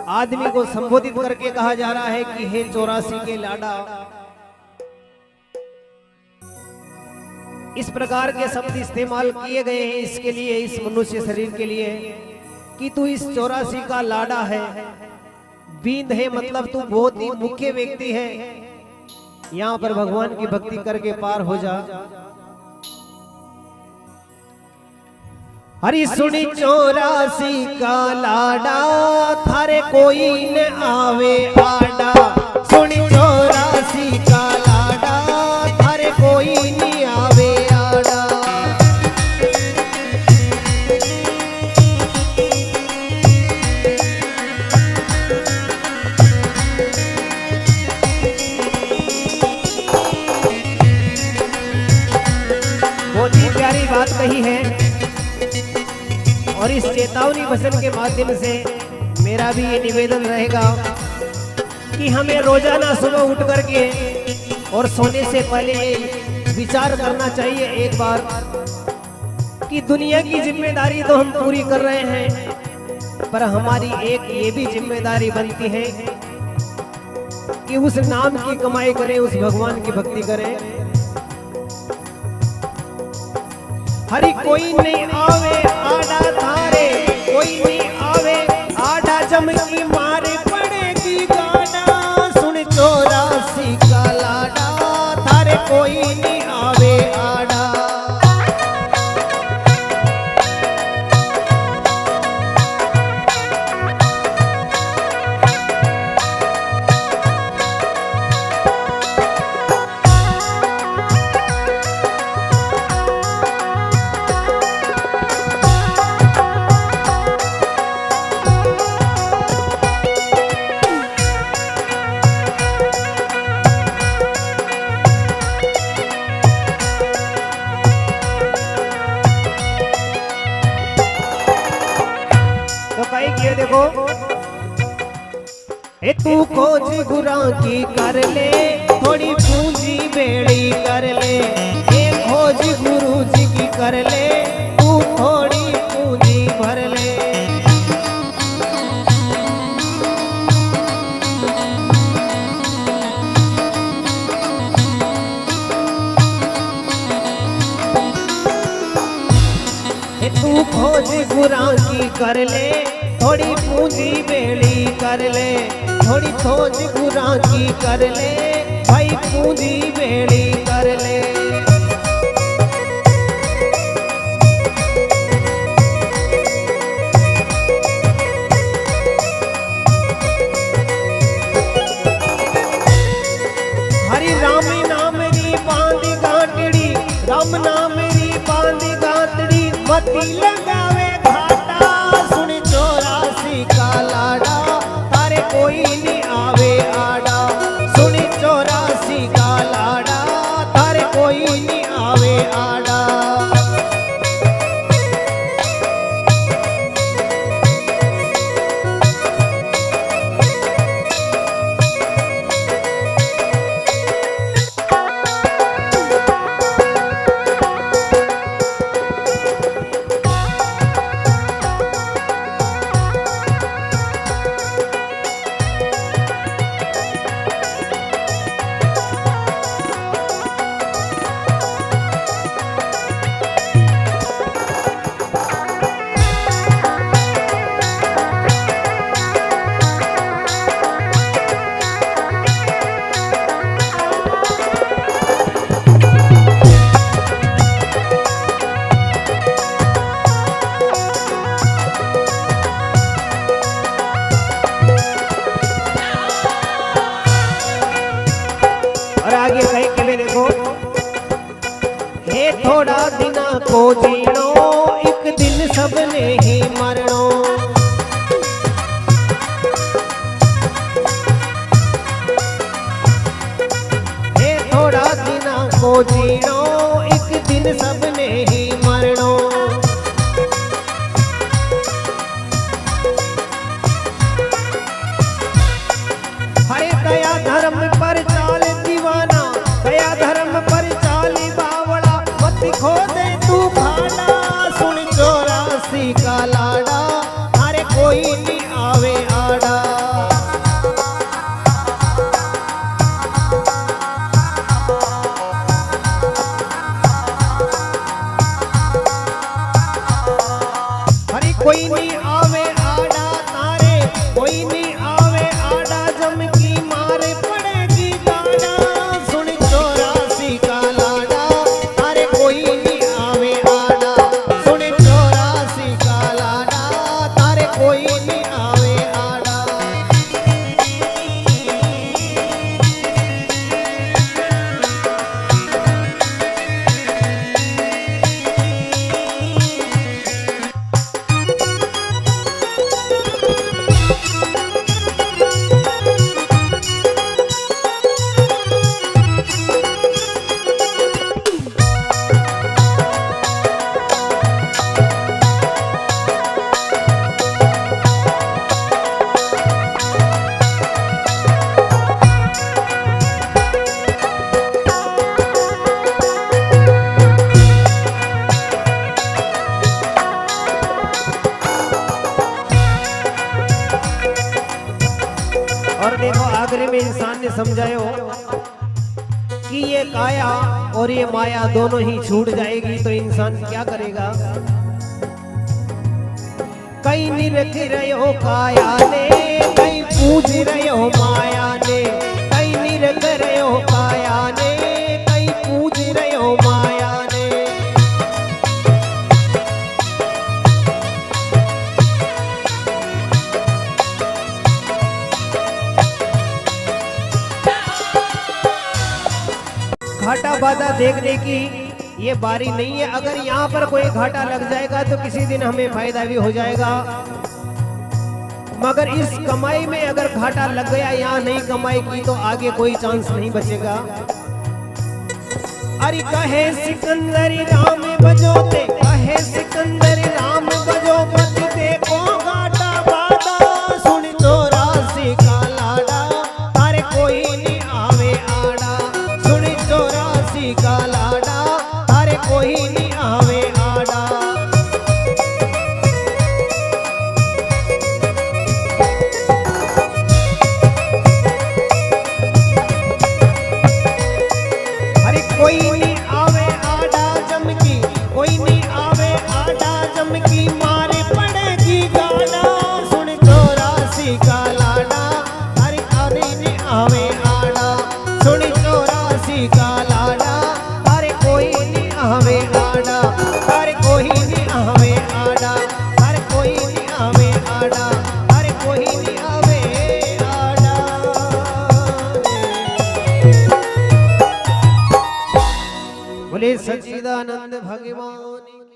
आदमी को संबोधित करके कहा जा रहा है कि हे 84 के लाडा। इस प्रकार के शब्द इस्तेमाल किए गए हैं इसके लिए, इस मनुष्य शरीर के लिए कि तू इस 84 का लाडा है, बींद है, मतलब तू बहुत ही मुख्य व्यक्ति है। यहाँ पर भगवान की भक्ति करके पार हो जा। हरि सुनी 84 का लाडा, थारे कोई न आवे आडा। सुनी 84 का लाडा, थारे कोई नहीं आवे आडा। बहुत ही प्यारी बात कही है और इस चेतावनी वचन के माध्यम से मेरा भी ये निवेदन रहेगा कि हमें रोजाना सुबह उठ करके और सोने से पहले ये विचार करना चाहिए एक बार कि दुनिया की जिम्मेदारी तो हम पूरी कर रहे हैं, पर हमारी एक ये भी जिम्मेदारी बनती है कि उस नाम की कमाई करें, उस भगवान की भक्ति करें। हरि कोई नहीं आवे आडा थारे, कोई नहीं आवे आडा, जम की मारे पड़ेगी गाना। सुन 84 का लाडा, थारे कोई नहीं आवे आडा। देखो ए तू खोज गुरा की कर ले, थोड़ी पूंजी बेड़ी कर ले। ए खोज गुरु जी की कर ले, तू थोड़ी पूंजी भर ले। ए तू खोज गुरा की कर ले, थोड़ी पूंजी बेड़ी कर ले। थोड़ी खोज गुरा की कर ले, भाई पूंजी बेड़ी कर ले। हरि राम नाम री बांधी गांठड़ी, राम नाम री बांधी गांठड़ी, मती लगावे घाटा। सुन 84 का लाडा, तारे कोई नहीं आवे आडा। सुन 84 का लाडा, तारे कोई नहीं आवे आडा। और आगे कहीं के लिए देखो, हे थोड़ा दिना को जीनो, एक दिन सबने ही मरणो। हे थोड़ा दिना को जीनो, एक दिन सबने ही मरणो। हरे दया धर्म पर चाल दीवाना, दया धर्म पर चाली बावड़ा, मत खो दे तू खाना। सुन 84 का लाडा, थारे कोई नहीं आवे आडा। कोई नहीं आवे आड़ा तारे, कोई नहीं आवे आड़ा जम की मारे पड़ेगी गाड़ा। सुन 84 का लाड़ा तारे कोई नहीं आवे आड़ा, सुन 84 का लाड़ा तारे कोई नहीं आवे आड़ा। और देखो आखिरी में इंसान ने समझायो कि ये काया और ये माया दोनों ही छूट जाएगी तो इंसान क्या करेगा। कहीं निरख रहे हो काया ने, कहीं पूज रहे हो माया ने, कहीं निरख रहे हो काया ने, कहीं पूज रहे हो माया ने। घाटा बाधा देखने की ये बारी नहीं है। अगर यहाँ पर कोई घाटा लग जाएगा तो किसी दिन हमें फायदा भी हो जाएगा, मगर इस कमाई में अगर घाटा लग गया, यहाँ नहीं कमाई की तो आगे कोई चांस नहीं बचेगा। अरे कहे सिकंदरी राम बजोते, कहे सिकंदरी राम बजो पति देखो घाटा बाधा। सुन 84 का लाड़ा तारे कोई नहीं आवे आड़ा, सुन 84 का लाड़ा तारे कोई नहीं आवे आड़ा। अरे कोई नहीं आवे आड़ा जमकी, कोई नहीं आवे आड़ा जमकी मारे पड़ेगी गाड़ा। सुन 84 का लाड़ा अरे अरे नहीं आवे आड़ा, सुन 84 का लाड़ा अरे कोई नहीं आवे आड़ा, अरे कोई नहीं आवे आड़ा, अरे कोई नहीं आवे आड़ा, अरे कोई नहीं आवे आड़ा। बोले सच्चिदानंद भगवान।